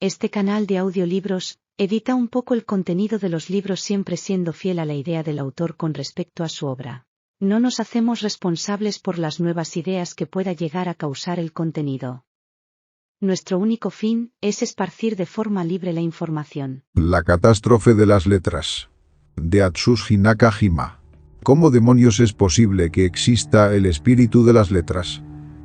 Este canal de audiolibros edita un poco el contenido de los libros, siempre siendo fiel a la idea del autor con respecto a su obra. No nos hacemos responsables por las nuevas ideas que pueda llegar a causar el contenido. Nuestro único fin es esparcir de forma libre la información. La catástrofe de las letras. De Atsushi Nakajima. ¿Cómo demonios es posible que exista el espíritu de las letras?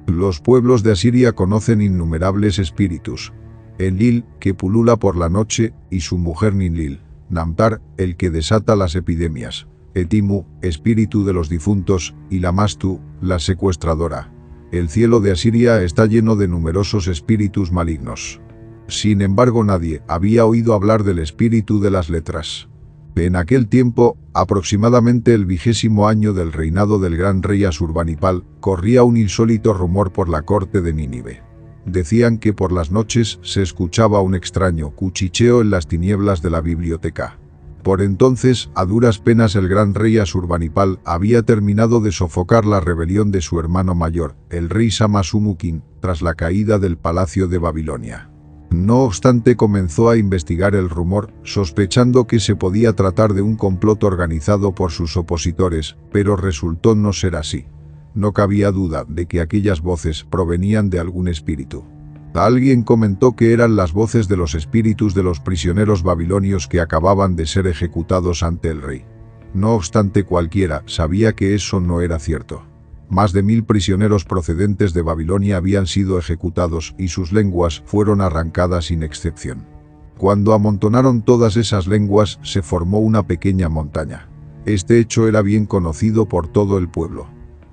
Los pueblos de Asiria conocen innumerables espíritus. Enlil, que pulula por la noche, y su mujer Ninlil. Namtar, el que desata las epidemias. Etimu, espíritu de los difuntos, y Lamastu, la secuestradora. El cielo de Asiria está lleno de numerosos espíritus malignos. Sin embargo, nadie había oído hablar del espíritu de las letras. En aquel tiempo, aproximadamente el 20º año del reinado del gran rey Asurbanipal, corría un insólito rumor por la corte de Nínive. Decían que por las noches se escuchaba un extraño cuchicheo en las tinieblas de la biblioteca. Por entonces, a duras penas el gran rey Asurbanipal había terminado de sofocar la rebelión de su hermano mayor, el rey Samasumukin, tras la caída del palacio de Babilonia. No obstante, comenzó a investigar el rumor, sospechando que se podía tratar de un complot organizado por sus opositores, pero resultó no ser así. No cabía duda de que aquellas voces provenían de algún espíritu. Alguien comentó que eran las voces de los espíritus de los prisioneros babilonios que acababan de ser ejecutados ante el rey. No obstante, cualquiera sabía que eso no era cierto. Más de 1000 prisioneros procedentes de Babilonia habían sido ejecutados y sus lenguas fueron arrancadas sin excepción. Cuando amontonaron todas esas lenguas, se formó una pequeña montaña. Este hecho era bien conocido por todo el pueblo.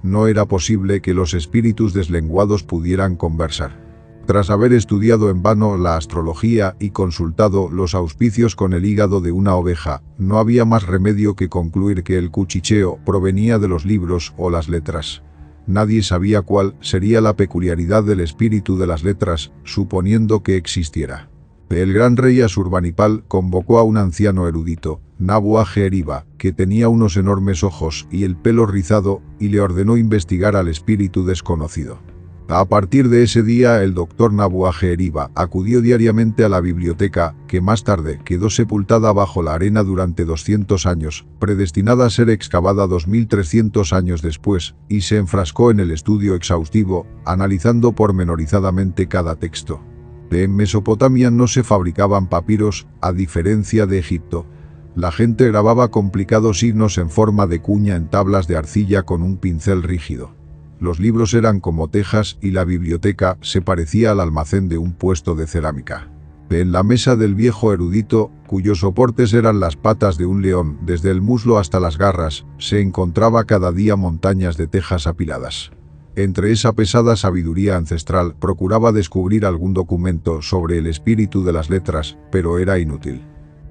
No era posible que los espíritus deslenguados pudieran conversar. Tras haber estudiado en vano la astrología y consultado los auspicios con el hígado de una oveja, no había más remedio que concluir que el cuchicheo provenía de los libros o las letras. Nadie sabía cuál sería la peculiaridad del espíritu de las letras, suponiendo que existiera. El gran rey Asurbanipal convocó a un anciano erudito, Nabu-Ajeriba, que tenía unos enormes ojos y el pelo rizado, y le ordenó investigar al espíritu desconocido. A partir de ese día, el doctor Nabu-Ajeriba acudió diariamente a la biblioteca, que más tarde quedó sepultada bajo la arena durante 200 años, predestinada a ser excavada 2300 años después, y se enfrascó en el estudio exhaustivo, analizando pormenorizadamente cada texto. En Mesopotamia no se fabricaban papiros, a diferencia de Egipto. La gente grababa complicados signos en forma de cuña en tablas de arcilla con un pincel rígido. Los libros eran como tejas y la biblioteca se parecía al almacén de un puesto de cerámica. En la mesa del viejo erudito, cuyos soportes eran las patas de un león desde el muslo hasta las garras, se encontraba cada día montañas de tejas apiladas. Entre esa pesada sabiduría ancestral procuraba descubrir algún documento sobre el espíritu de las letras, pero era inútil.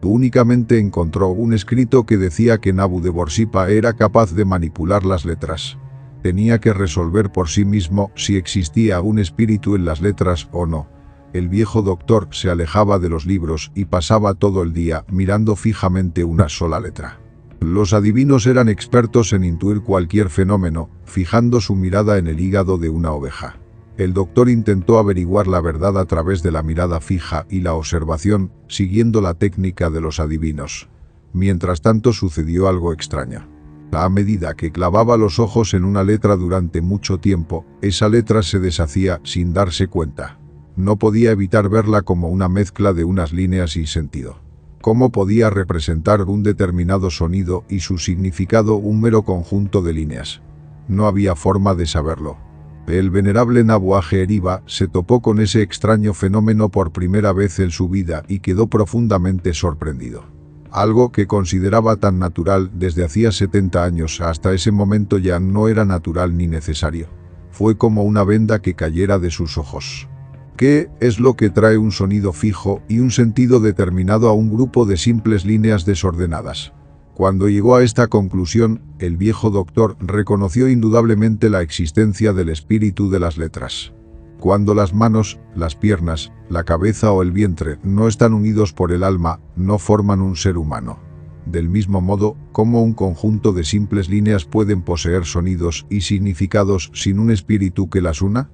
Únicamente encontró un escrito que decía que Nabu de Borsipa era capaz de manipular las letras. Tenía que resolver por sí mismo si existía un espíritu en las letras o no. El viejo doctor se alejaba de los libros y pasaba todo el día mirando fijamente una sola letra. Los adivinos eran expertos en intuir cualquier fenómeno, fijando su mirada en el hígado de una oveja. El doctor intentó averiguar la verdad a través de la mirada fija y la observación, siguiendo la técnica de los adivinos. Mientras tanto sucedió algo extraño. A medida que clavaba los ojos en una letra durante mucho tiempo, esa letra se deshacía sin darse cuenta. No podía evitar verla como una mezcla de unas líneas y sentido. ¿Cómo podía representar un determinado sonido y su significado un mero conjunto de líneas? No había forma de saberlo. El venerable Nabu-Ajeriba se topó con ese extraño fenómeno por primera vez en su vida y quedó profundamente sorprendido. Algo que consideraba tan natural desde hacía 70 años hasta ese momento ya no era natural ni necesario. Fue como una venda que cayera de sus ojos. ¿Qué es lo que trae un sonido fijo y un sentido determinado a un grupo de simples líneas desordenadas? Cuando llegó a esta conclusión, el viejo doctor reconoció indudablemente la existencia del espíritu de las letras. Cuando las manos, las piernas, la cabeza o el vientre no están unidos por el alma, no forman un ser humano. Del mismo modo, ¿cómo un conjunto de simples líneas pueden poseer sonidos y significados sin un espíritu que las una?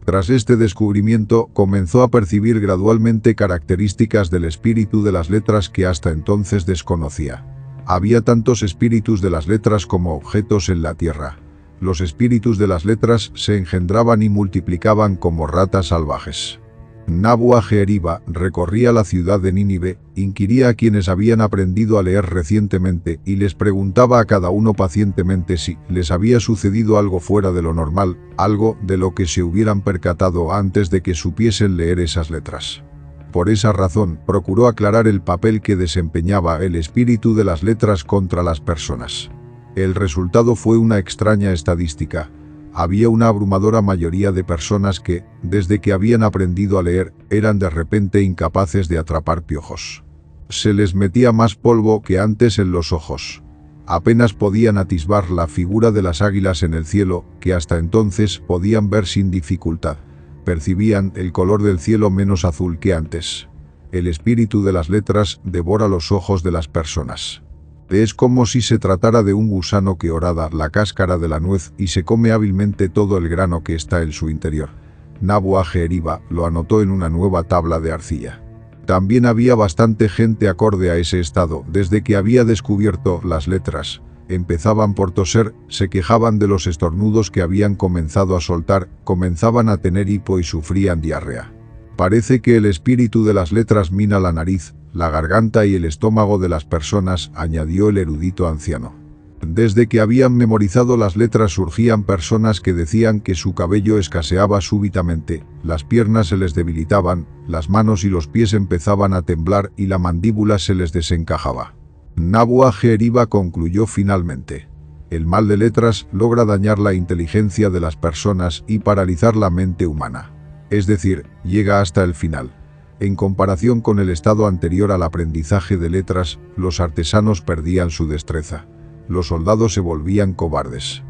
Tras este descubrimiento, comenzó a percibir gradualmente características del espíritu de las letras que hasta entonces desconocía. Había tantos espíritus de las letras como objetos en la tierra. Los espíritus de las letras se engendraban y multiplicaban como ratas salvajes. Nabu-Ajeriba recorría la ciudad de Nínive, inquiría a quienes habían aprendido a leer recientemente y les preguntaba a cada uno pacientemente si les había sucedido algo fuera de lo normal, algo de lo que se hubieran percatado antes de que supiesen leer esas letras. Por esa razón, procuró aclarar el papel que desempeñaba el espíritu de las letras contra las personas. El resultado fue una extraña estadística. Había una abrumadora mayoría de personas que, desde que habían aprendido a leer, eran de repente incapaces de atrapar piojos. Se les metía más polvo que antes en los ojos. Apenas podían atisbar la figura de las águilas en el cielo, que hasta entonces podían ver sin dificultad. Percibían el color del cielo menos azul que antes. El espíritu de las letras devora los ojos de las personas. Es como si se tratara de un gusano que horada la cáscara de la nuez y se come hábilmente todo el grano que está en su interior. Nabu-Ajeriba lo anotó en una nueva tabla de arcilla. También había bastante gente acorde a ese estado desde que había descubierto las letras. Empezaban por toser, se quejaban de los estornudos que habían comenzado a soltar, comenzaban a tener hipo y sufrían diarrea. Parece que el espíritu de las letras mina la nariz, la garganta y el estómago de las personas, añadió el erudito anciano. Desde que habían memorizado las letras surgían personas que decían que su cabello escaseaba súbitamente, las piernas se les debilitaban, las manos y los pies empezaban a temblar y la mandíbula se les desencajaba. Nabu-Ajeriba concluyó finalmente. El mal de letras logra dañar la inteligencia de las personas y paralizar la mente humana. Es decir, llega hasta el final. En comparación con el estado anterior al aprendizaje de letras, los artesanos perdían su destreza. Los soldados se volvían cobardes.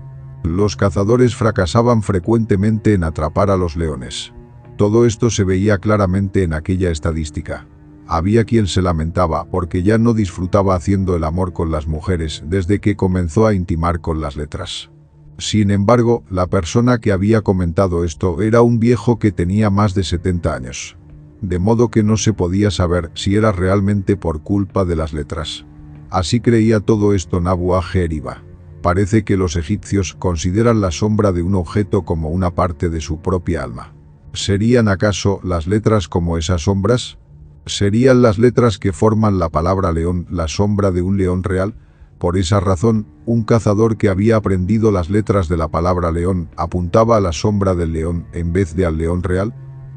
Los cazadores fracasaban frecuentemente en atrapar a los leones. Todo esto se veía claramente en aquella estadística. Había quien se lamentaba porque ya no disfrutaba haciendo el amor con las mujeres desde que comenzó a intimar con las letras. Sin embargo, la persona que había comentado esto era un viejo que tenía más de 70 años. De modo que no se podía saber si era realmente por culpa de las letras. Así creía todo esto Nabu-Ajeriba. Parece que los egipcios consideran la sombra de un objeto como una parte de su propia alma. ¿Serían acaso las letras como esas sombras? ¿Serían las letras que forman la palabra león la sombra de un león real? Por esa razón, un cazador que había aprendido las letras de la palabra león apuntaba a la sombra del león en vez de al león real.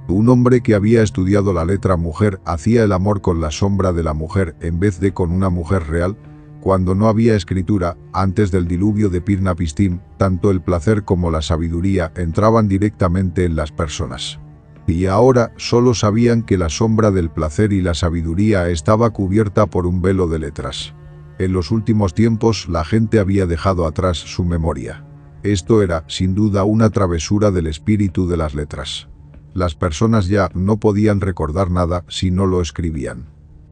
Un hombre que había estudiado la letra mujer hacía el amor con la sombra de la mujer en vez de con una mujer real. Cuando no había escritura, antes del diluvio de Pirnapistim, tanto el placer como la sabiduría entraban directamente en las personas. Y ahora solo sabían que la sombra del placer y la sabiduría estaba cubierta por un velo de letras. En los últimos tiempos la gente había dejado atrás su memoria. Esto era, sin duda, una travesura del espíritu de las letras. Las personas ya no podían recordar nada si no lo escribían.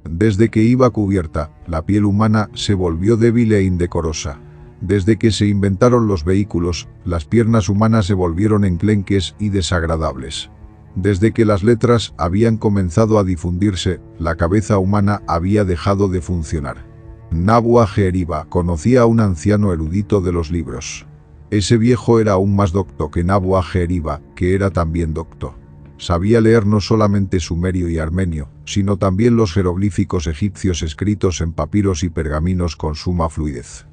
Desde que iba cubierta, la piel humana se volvió débil e indecorosa. Desde que se inventaron los vehículos, las piernas humanas se volvieron enclenques y desagradables. Desde que las letras habían comenzado a difundirse, la cabeza humana había dejado de funcionar. Nabu-Ajeriba conocía a un anciano erudito de los libros. Ese viejo era aún más docto que Nabu-Ajeriba, que era también docto. Sabía leer no solamente sumerio y armenio, sino también los jeroglíficos egipcios escritos en papiros y pergaminos con suma fluidez.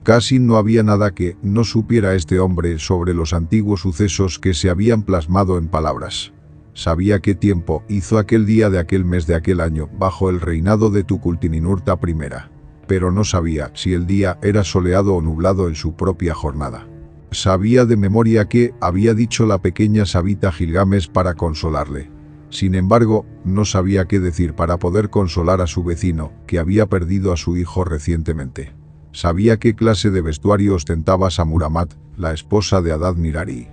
Casi no había nada que no supiera este hombre sobre los antiguos sucesos que se habían plasmado en palabras. Sabía qué tiempo hizo aquel día de aquel mes de aquel año bajo el reinado de Tukulti-Ninurta I, pero no sabía si el día era soleado o nublado en su propia jornada. Sabía de memoria qué había dicho la pequeña sabita Gilgamesh para consolarle. Sin embargo, no sabía qué decir para poder consolar a su vecino, que había perdido a su hijo recientemente. Sabía qué clase de vestuario ostentaba Samuramat, la esposa de Adad-Nirari.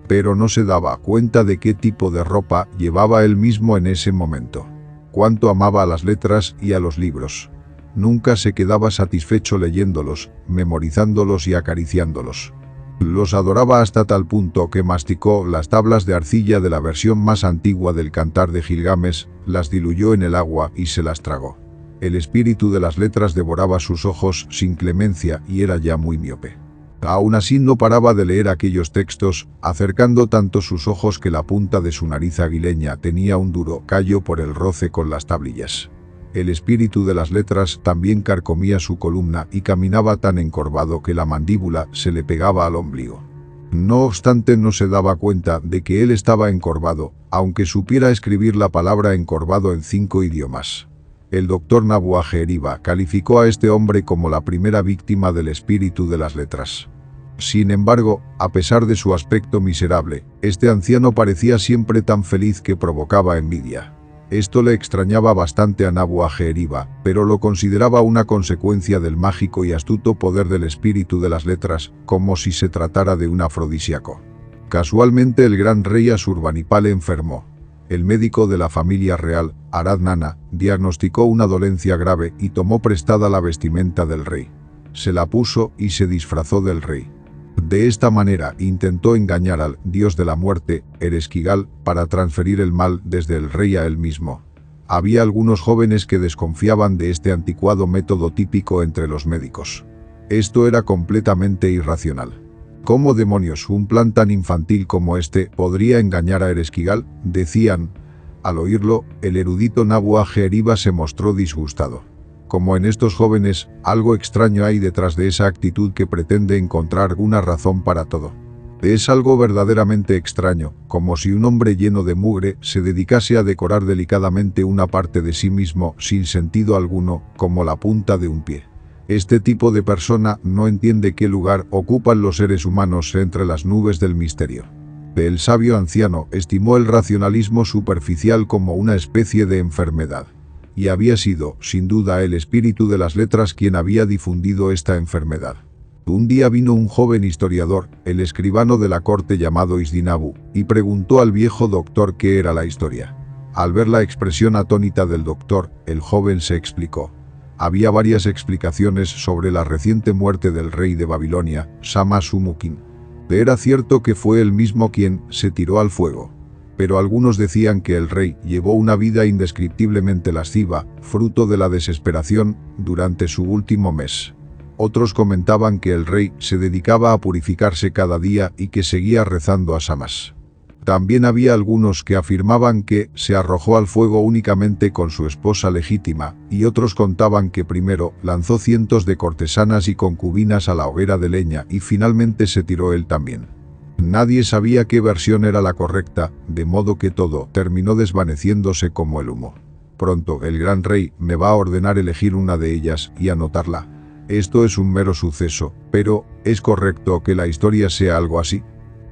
Pero no se daba cuenta de qué tipo de ropa llevaba él mismo en ese momento. Cuánto amaba a las letras y a los libros. Nunca se quedaba satisfecho leyéndolos, memorizándolos y acariciándolos. Los adoraba hasta tal punto que masticó las tablas de arcilla de la versión más antigua del Cantar de Gilgamesh, las diluyó en el agua y se las tragó. El espíritu de las letras devoraba sus ojos sin clemencia y era ya muy miope. Aún así no paraba de leer aquellos textos, acercando tanto sus ojos que la punta de su nariz aguileña tenía un duro callo por el roce con las tablillas. El espíritu de las letras también carcomía su columna y caminaba tan encorvado que la mandíbula se le pegaba al ombligo. No obstante, no se daba cuenta de que él estaba encorvado, aunque supiera escribir la palabra encorvado en 5 idiomas. El doctor Nabuaje-Eriba calificó a este hombre como la primera víctima del espíritu de las letras. Sin embargo, a pesar de su aspecto miserable, este anciano parecía siempre tan feliz que provocaba envidia. Esto le extrañaba bastante a Nabuaje-Eriba, pero lo consideraba una consecuencia del mágico y astuto poder del espíritu de las letras, como si se tratara de un afrodisíaco. Casualmente el gran rey Asurbanipal enfermó. El médico de la familia real, Arad Nana, diagnosticó una dolencia grave y tomó prestada la vestimenta del rey. Se la puso y se disfrazó del rey. De esta manera intentó engañar al dios de la muerte, Ereshkigal, para transferir el mal desde el rey a él mismo. Había algunos jóvenes que desconfiaban de este anticuado método típico entre los médicos. Esto era completamente irracional. ¿Cómo demonios un plan tan infantil como este podría engañar a Ereshkigal?, decían. Al oírlo, el erudito Nabuaje-Eriba se mostró disgustado. Como en estos jóvenes, algo extraño hay detrás de esa actitud que pretende encontrar una razón para todo. Es algo verdaderamente extraño, como si un hombre lleno de mugre se dedicase a decorar delicadamente una parte de sí mismo sin sentido alguno, como la punta de un pie. Este tipo de persona no entiende qué lugar ocupan los seres humanos entre las nubes del misterio. El sabio anciano estimó el racionalismo superficial como una especie de enfermedad. Y había sido, sin duda, el espíritu de las letras quien había difundido esta enfermedad. Un día vino un joven historiador, el escribano de la corte llamado Isdinabu, y preguntó al viejo doctor qué era la historia. Al ver la expresión atónita del doctor, el joven se explicó. Había varias explicaciones sobre la reciente muerte del rey de Babilonia, Shama-Shumukin. Era cierto que fue él mismo quien se tiró al fuego. Pero algunos decían que el rey llevó una vida indescriptiblemente lasciva, fruto de la desesperación, durante su último mes. Otros comentaban que el rey se dedicaba a purificarse cada día y que seguía rezando a Shamash. También había algunos que afirmaban que se arrojó al fuego únicamente con su esposa legítima, y otros contaban que primero lanzó cientos de cortesanas y concubinas a la hoguera de leña y finalmente se tiró él también. Nadie sabía qué versión era la correcta, de modo que todo terminó desvaneciéndose como el humo. Pronto el gran rey me va a ordenar elegir una de ellas y anotarla. Esto es un mero suceso, pero ¿es correcto que la historia sea algo así?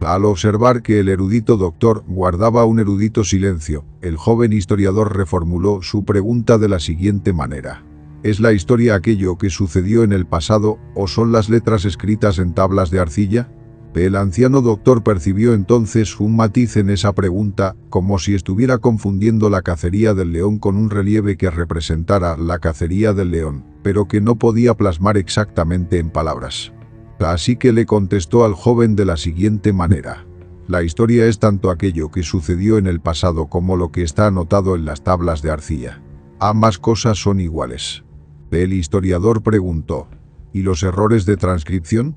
Al observar que el erudito doctor guardaba un erudito silencio, el joven historiador reformuló su pregunta de la siguiente manera. ¿Es la historia aquello que sucedió en el pasado o son las letras escritas en tablas de arcilla? El anciano doctor percibió entonces un matiz en esa pregunta, como si estuviera confundiendo la cacería del león con un relieve que representara la cacería del león, pero que no podía plasmar exactamente en palabras. Así que le contestó al joven de la siguiente manera. La historia es tanto aquello que sucedió en el pasado como lo que está anotado en las tablas de arcilla. Ambas cosas son iguales. El historiador preguntó, ¿y los errores de transcripción?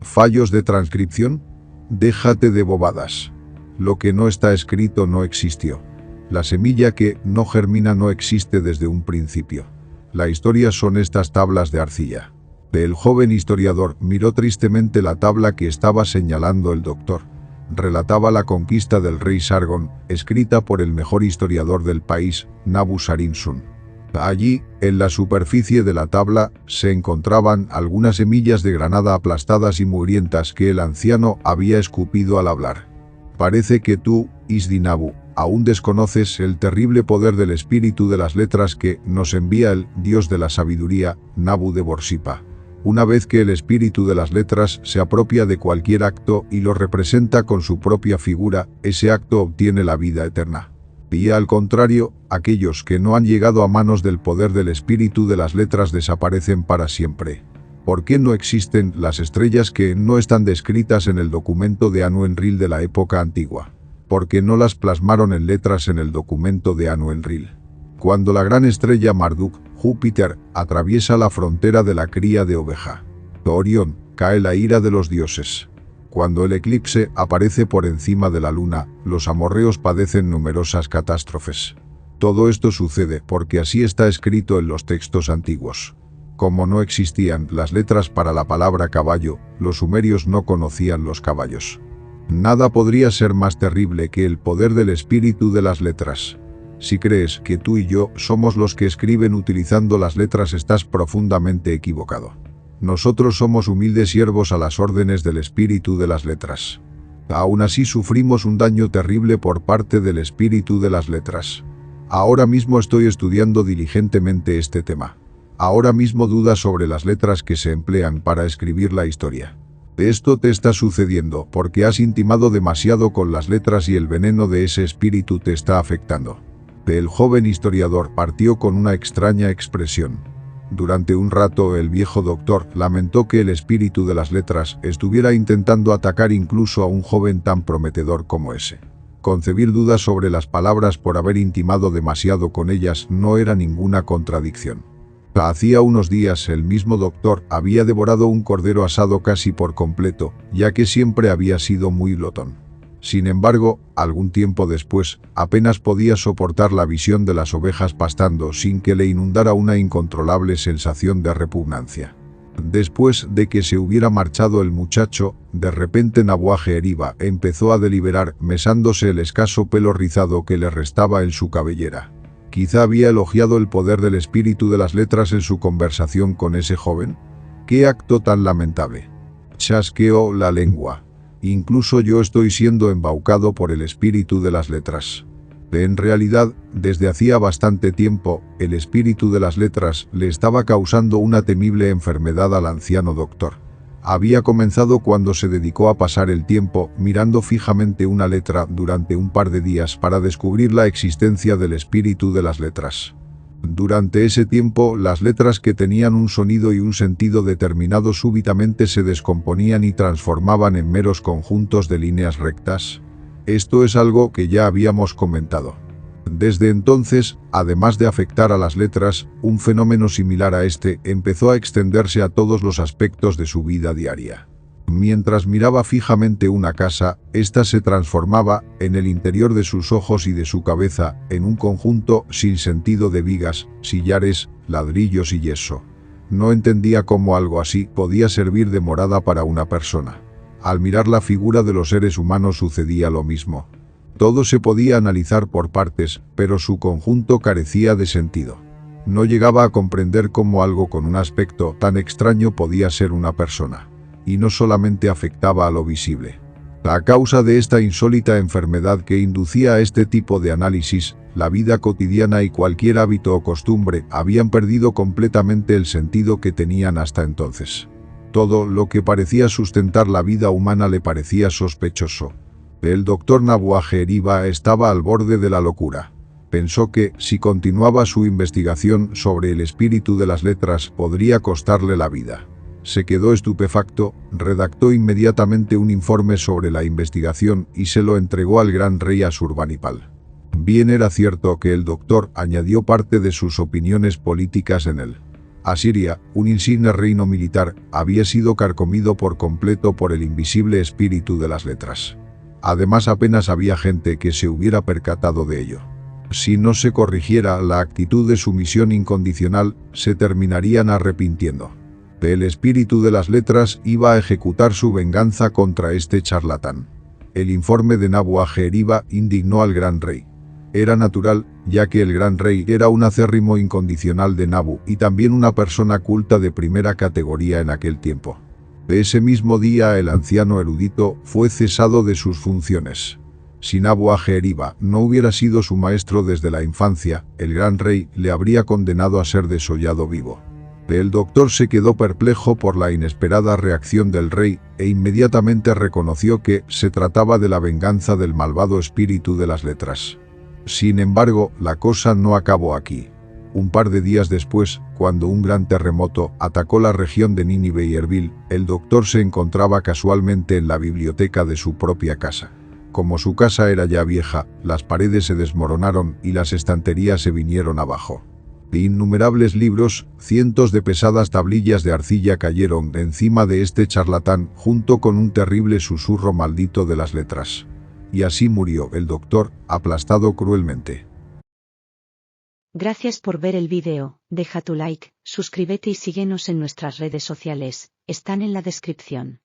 ¿Fallos de transcripción? Déjate de bobadas. Lo que no está escrito no existió. La semilla que no germina no existe desde un principio. La historia son estas tablas de arcilla. El joven historiador miró tristemente la tabla que estaba señalando el doctor. Relataba la conquista del rey Sargón, escrita por el mejor historiador del país, Nabu-Sarin-Sun. Allí, en la superficie de la tabla, se encontraban algunas semillas de granada aplastadas y mugrientas que el anciano había escupido al hablar. Parece que tú, Isdinabu, aún desconoces el terrible poder del espíritu de las letras que nos envía el dios de la sabiduría, Nabu de Borsipa. Una vez que el espíritu de las letras se apropia de cualquier acto y lo representa con su propia figura, ese acto obtiene la vida eterna. Y al contrario, aquellos que no han llegado a manos del poder del espíritu de las letras desaparecen para siempre. ¿Por qué no existen las estrellas que no están descritas en el documento de Anu Enlil de la época antigua? ¿Por qué no las plasmaron en letras en el documento de Anu Enlil? Cuando la gran estrella Marduk, Júpiter, atraviesa la frontera de la cría de oveja, Orión, cae la ira de los dioses. Cuando el eclipse aparece por encima de la luna, los amorreos padecen numerosas catástrofes. Todo esto sucede porque así está escrito en los textos antiguos. Como no existían las letras para la palabra caballo, los sumerios no conocían los caballos. Nada podría ser más terrible que el poder del espíritu de las letras. Si crees que tú y yo somos los que escriben utilizando las letras, estás profundamente equivocado. Nosotros somos humildes siervos a las órdenes del espíritu de las letras. Aún así sufrimos un daño terrible por parte del espíritu de las letras. Ahora mismo estoy estudiando diligentemente este tema. Ahora mismo dudas sobre las letras que se emplean para escribir la historia. Esto te está sucediendo porque has intimado demasiado con las letras y el veneno de ese espíritu te está afectando. El joven historiador partió con una extraña expresión. Durante un rato el viejo doctor lamentó que el espíritu de las letras estuviera intentando atacar incluso a un joven tan prometedor como ese. Concebir dudas sobre las palabras por haber intimado demasiado con ellas no era ninguna contradicción. Hacía unos días el mismo doctor había devorado un cordero asado casi por completo, ya que siempre había sido muy glotón. Sin embargo, algún tiempo después, apenas podía soportar la visión de las ovejas pastando sin que le inundara una incontrolable sensación de repugnancia. Después de que se hubiera marchado el muchacho, de repente Nabuaje-Eriba empezó a deliberar, mesándose el escaso pelo rizado que le restaba en su cabellera. Quizá había elogiado el poder del espíritu de las letras en su conversación con ese joven. ¡Qué acto tan lamentable! Chasqueó la lengua. Incluso yo estoy siendo embaucado por el espíritu de las letras. En realidad, desde hacía bastante tiempo, el espíritu de las letras le estaba causando una temible enfermedad al anciano doctor. Había comenzado cuando se dedicó a pasar el tiempo mirando fijamente una letra durante un par de días para descubrir la existencia del espíritu de las letras. Durante ese tiempo, las letras que tenían un sonido y un sentido determinado súbitamente se descomponían y transformaban en meros conjuntos de líneas rectas. Esto es algo que ya habíamos comentado. Desde entonces, además de afectar a las letras, un fenómeno similar a este empezó a extenderse a todos los aspectos de su vida diaria. Mientras miraba fijamente una casa, ésta se transformaba, en el interior de sus ojos y de su cabeza, en un conjunto sin sentido de vigas, sillares, ladrillos y yeso. No entendía cómo algo así podía servir de morada para una persona. Al mirar la figura de los seres humanos sucedía lo mismo. Todo se podía analizar por partes, pero su conjunto carecía de sentido. No llegaba a comprender cómo algo con un aspecto tan extraño podía ser una persona. Y no solamente afectaba a lo visible. A causa de esta insólita enfermedad que inducía a este tipo de análisis, la vida cotidiana y cualquier hábito o costumbre habían perdido completamente el sentido que tenían hasta entonces. Todo lo que parecía sustentar la vida humana le parecía sospechoso. El doctor Nabuaje-Eriba estaba al borde de la locura. Pensó que, si continuaba su investigación sobre el espíritu de las letras, podría costarle la vida. Se quedó estupefacto, redactó inmediatamente un informe sobre la investigación y se lo entregó al gran rey Asurbanipal. Bien era cierto que el doctor añadió parte de sus opiniones políticas en él. Asiria, un insigne reino militar, había sido carcomido por completo por el invisible espíritu de las letras. Además, apenas había gente que se hubiera percatado de ello. Si no se corrigiera la actitud de sumisión incondicional, se terminarían arrepintiendo. El espíritu de las letras iba a ejecutar su venganza contra este charlatán. El informe de Nabuaje-Eriba indignó al gran rey. Era natural, ya que el gran rey era un acérrimo incondicional de Nabu y también una persona culta de primera categoría en aquel tiempo. Ese mismo día el anciano erudito fue cesado de sus funciones. Si Nabuaje-Eriba no hubiera sido su maestro desde la infancia, el gran rey le habría condenado a ser desollado vivo. El doctor se quedó perplejo por la inesperada reacción del rey e inmediatamente reconoció que se trataba de la venganza del malvado espíritu de las letras. Sin embargo, la cosa no acabó aquí. Un par de días después, cuando un gran terremoto atacó la región de Nínive y Erbil, el doctor se encontraba casualmente en la biblioteca de su propia casa. Como su casa era ya vieja, las paredes se desmoronaron y las estanterías se vinieron abajo. Innumerables libros, cientos de pesadas tablillas de arcilla cayeron encima de este charlatán junto con un terrible susurro maldito de las letras. Y así murió el doctor, aplastado cruelmente. Gracias por ver el vídeo, deja tu like, suscríbete y síguenos en nuestras redes sociales, están en la descripción.